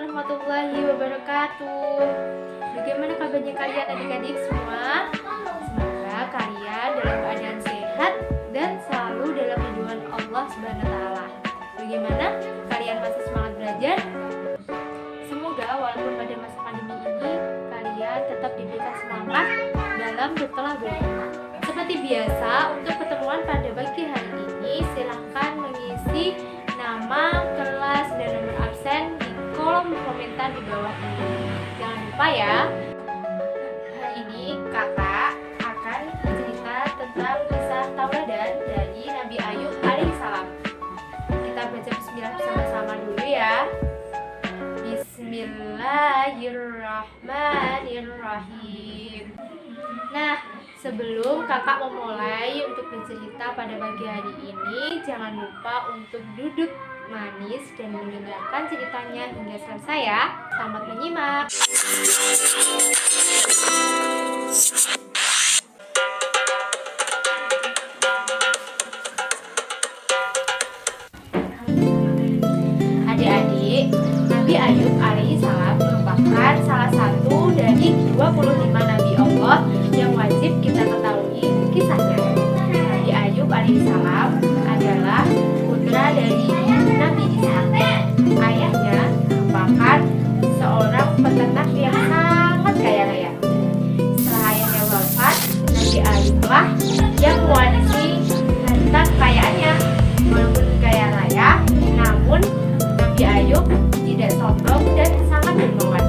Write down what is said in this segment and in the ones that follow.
warahmatullahi wabarakatuh. Bagaimana kabarnya kalian adik-adik semua? Semoga kalian dalam keadaan sehat dan selalu dalam lindungan Allah Subhanahu wa taala. Bagaimana? Kalian masih semangat belajar? Semoga walaupun pada masa pandemi ini kalian tetap diberikan semangat dalam bertelah beriman. Seperti biasa, untuk pertemuan pada pagi hari ini silahkan mengisi nama, kelas, dan nomor absen di kolom komentar di bawah ini. Jangan lupa ya. Hari ini kakak akan bercerita tentang kisah tauladan dari Nabi Ayub alaihissalam. Kita baca bismillah bersama-sama dulu ya. Bismillahirrahmanirrahim. Nah, sebelum kakak memulai untuk bercerita pada pagi hari ini, jangan lupa untuk duduk manis dan mendengarkan ceritanya hingga selesai ya. Selamat menyimak. Adik-adik, Nabi Ayub alaihissalam merupakan salah satu dari 25 Nabi Allah yang wajib kita ketahui kisahnya. Nabi Ayub alaihissalam adalah putra dari Nabi Ishak. Ayahnya merupakan seorang peternak yang sangat kaya raya. Setelah ayahnya wafat, Nabi Ayublah yang mewarisi harta kekayaannya. Walaupun kaya raya, namun Nabi Ayub tidak sombong dan sangat dermawan.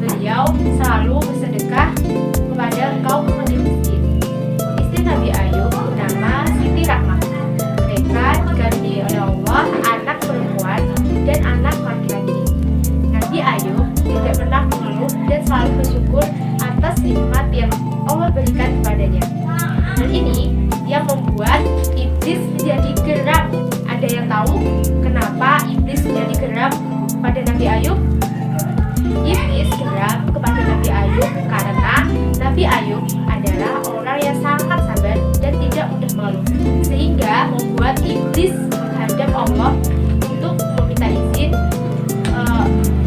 Beliau selalu bersedekah kepada kaum miskin. Istri Nabi Ayub bernama Siti Rahmah. Mereka dikaruniai oleh Allah anak perempuan dan anak laki-laki. Nabi Ayub tidak pernah mengeluh dan selalu bersyukur atas nikmat yang Allah berikan kepadanya. Hal ini yang membuat iblis menjadi geram. Ada yang tahu kenapa iblis menjadi geram pada Nabi Ayub? Iblis geram kepada Nabi Ayub karena Nabi Ayub adalah orang yang sangat sabar dan tidak mudah mengeluh, sehingga membuat iblis menghadap Allah untuk meminta izin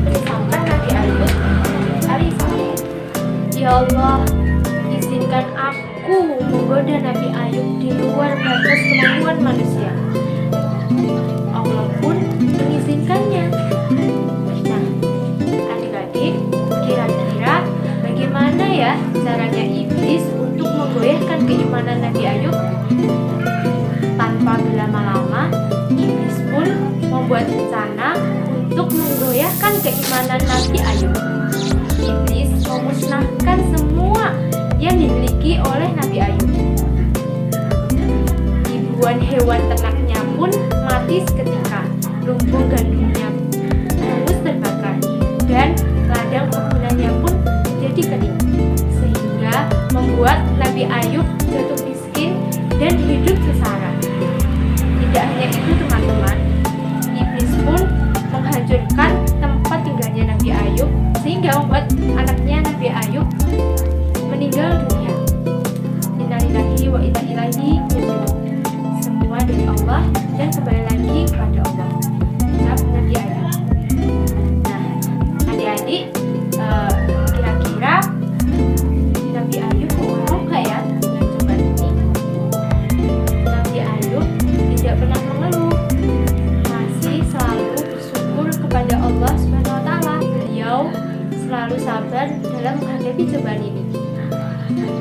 bersama Nabi Ayub alaihissalam. Ya Allah, izinkan aku menggoda Nabi Ayub di luar batas kemampuan manusia. Allah pun mengizinkannya. Nah, adik-adik, kira-kira bagaimana ya caranya iblis untuk menggoyahkan keimanan Nabi Ayub? Tanpa berlama-lama, iblis pun membuat rencana untuk menggoyahkan keimanan Nabi Ayub. Iblis memusnahkan semua yang dimiliki oleh Nabi Ayub. Ribuan hewan ternaknya pun mati seketika, lumbung gandumnya hangus terbakar, dan ladang perkebunannya pun jadi kering, sehingga membuat Nabi Ayub jatuh miskin dan hidup sengsara. Tidak hanya itu teman-teman, iblis pun menghancurkan tempat tinggalnya Nabi Ayub, sehingga membuat anaknya Nabi Ayub meninggal dunia. Innalillahi wa inna ilaihi raji'un. Semua dari Allah dan kembali lagi kepada Allah. Ucap Nabi Ayub. Nah, adik-adik, kira-kira Nabi Ayub mau nggak ya dengan cobaan ini? Nabi Ayub tidak pernah mengeluh, masih selalu bersyukur kepada Allah Subhanahu wa taala. Beliau selalu sabar dalam menghadapi cobaan ini.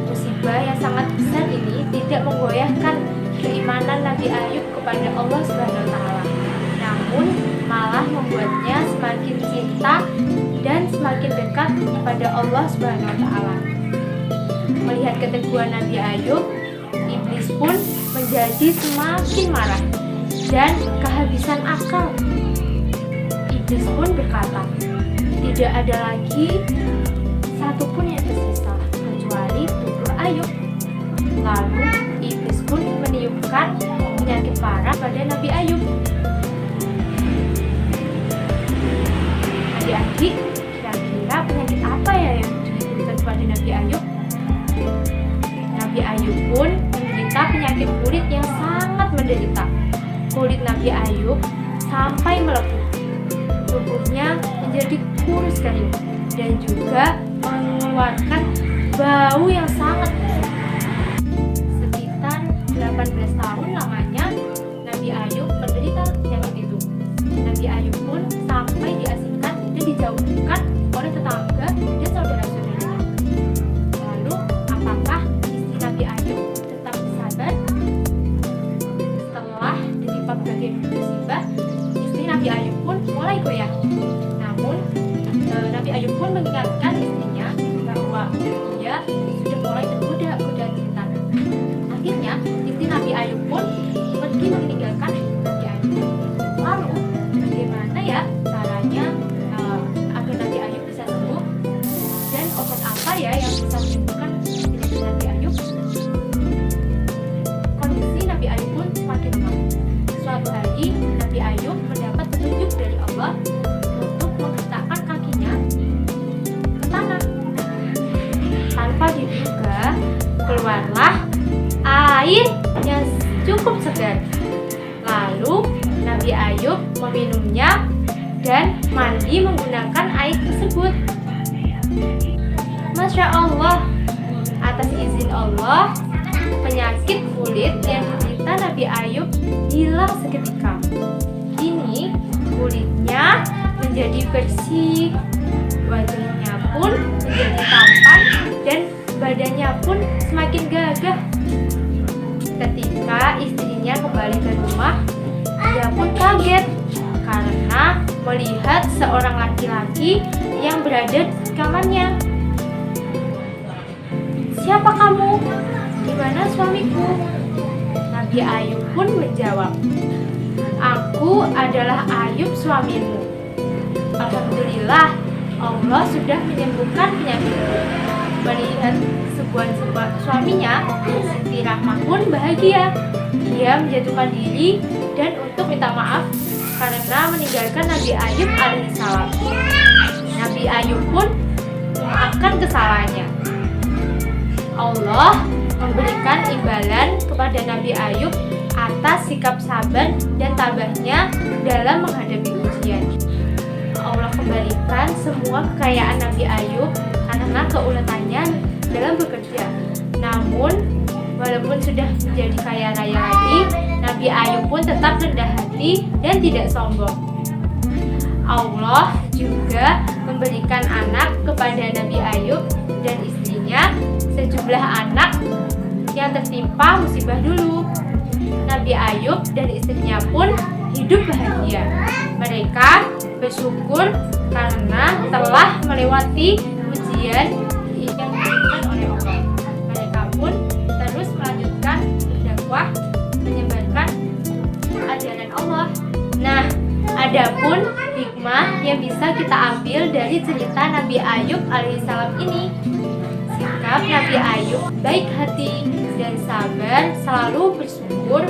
Musibah yang sangat besar ini tidak menggoyahkan keimanan Nabi Ayub kepada Allah Subhanahu wa taala, namun malah membuatnya semakin cinta dan semakin dekat kepada Allah Subhanahu wa taala. Melihat keteguhan Nabi Ayub, iblis pun menjadi semakin marah dan kehabisan akal. Iblis pun berkata, tidak ada lagi satupun yang tersisa kecuali tubuh Ayub. Lalu iblis pun meniupkan penyakit parah pada Nabi Ayub. Adik-adik, kira-kira penyakit apa ya yang ditiupkan pada Nabi Ayub? Nabi Ayub pun menderita penyakit kulit yang sangat menderita. Kulit Nabi Ayub sampai melepuh. Tubuhnya menjadi kurus kering dan juga mengeluarkan bau yang sangat busuk. Sekitar 18 tahun lamanya Nabi Ayub menderita penyakit itu. Nabi Ayub pun sampai diasingkan dan dijauhkan oleh tetangga dan saudara-saudaranya. Lalu, apakah istri Nabi Ayub tetap sabar? Setelah ditimpa berbagai musibah, istri Nabi Ayub pun mulai goyah. Namun, Nabi Ayub pun mengingatkan istrinya bahwa dia sudah mulai tergoda godaan setan. Akhirnya, istri Nabi Ayub pun pergi meninggalkan Nabi Ayub. Lalu, bagaimana ya caranya agar Nabi Ayub bisa sembuh? Dan obat apa ya yang bisa menyembuhkan penyakit Nabi Ayub? Kondisi Nabi Ayub pun semakin lemah. Suatu hari, Nabi Ayub mendapat petunjuk dari Allah untuk meletakkan kakinya ke tanah. Tanpa diduga, keluarlah air yang cukup segar. Lalu Nabi Ayub meminumnya dan mandi menggunakan air tersebut. Masya Allah, atas izin Allah, penyakit kulit yang diderita Nabi Ayub hilang seketika. Kini kulitnya menjadi bersih, wajahnya pun menjadi tampan dan badannya pun semakin gagah. Ketika istrinya kembali ke rumah, dia pun kaget karena melihat seorang laki-laki yang berada di kamarnya. "Siapa kamu? Di mana suamiku?" Nabi Ayub pun menjawab, "Aku adalah Ayub suamimu. Alhamdulillah, Allah sudah menyembuhkan penyakitku." Melihat sebuah suaminya, Siti Rahmah pun bahagia. Dia menjatuhkan diri dan untuk minta maaf karena meninggalkan Nabi Ayub alaihissalam. Nabi Ayub pun memaafkan kesalahannya. Allah memberikan imbalan kepada Nabi Ayub atas sikap sabar dan tabahnya dalam menghadapi ujian. Allah kembalikan semua kekayaan Nabi Ayub karena keuletannya dalam bekerja. Namun, walaupun sudah menjadi kaya raya lagi, Nabi Ayub pun tetap rendah hati dan tidak sombong. Allah juga memberikan anak kepada Nabi Ayub dan istrinya, sejumlah anak yang tertimpa musibah dulu. Nabi Ayub dan istrinya pun hidup bahagia. Mereka bersyukur karena telah melewati ujian yang diberikan oleh Allah. Mereka pun terus melanjutkan berdakwah, menyebarkan ajaran Allah. Nah, adapun hikmah yang bisa kita ambil dari cerita Nabi Ayub alaihissalam ini. Sikap Nabi Ayub baik hati dan sabar, selalu bersyukur,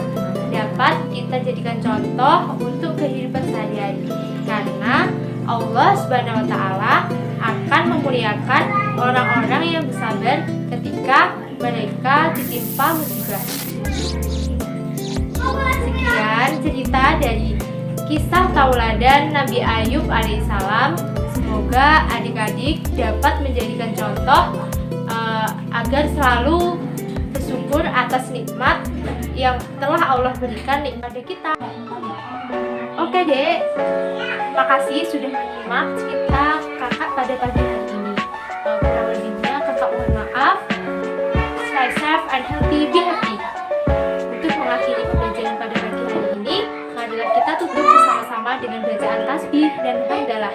dapat kita jadikan contoh untuk kehidupan sehari-hari. Karena Allah Subhanahu wa Ta'ala akan memuliakan orang-orang yang bersabar ketika mereka ditimpa musibah. Sekian cerita dari kisah tauladan Nabi Ayub alaihissalam. Semoga adik-adik dapat menjadikan contoh agar selalu bersyukur atas nikmat yang telah Allah berikan kepada kita. Oke dek, makasih sudah menyimak cerita kakak pada pagi hari ini. Kurang lebihnya kakak mohon maaf. Stay safe and healthy, be happy. Untuk mengakhiri pembelajaran pada pagi hari ini, marilah kita tutup bersama-sama dengan bacaan tasbih dan hamdalah.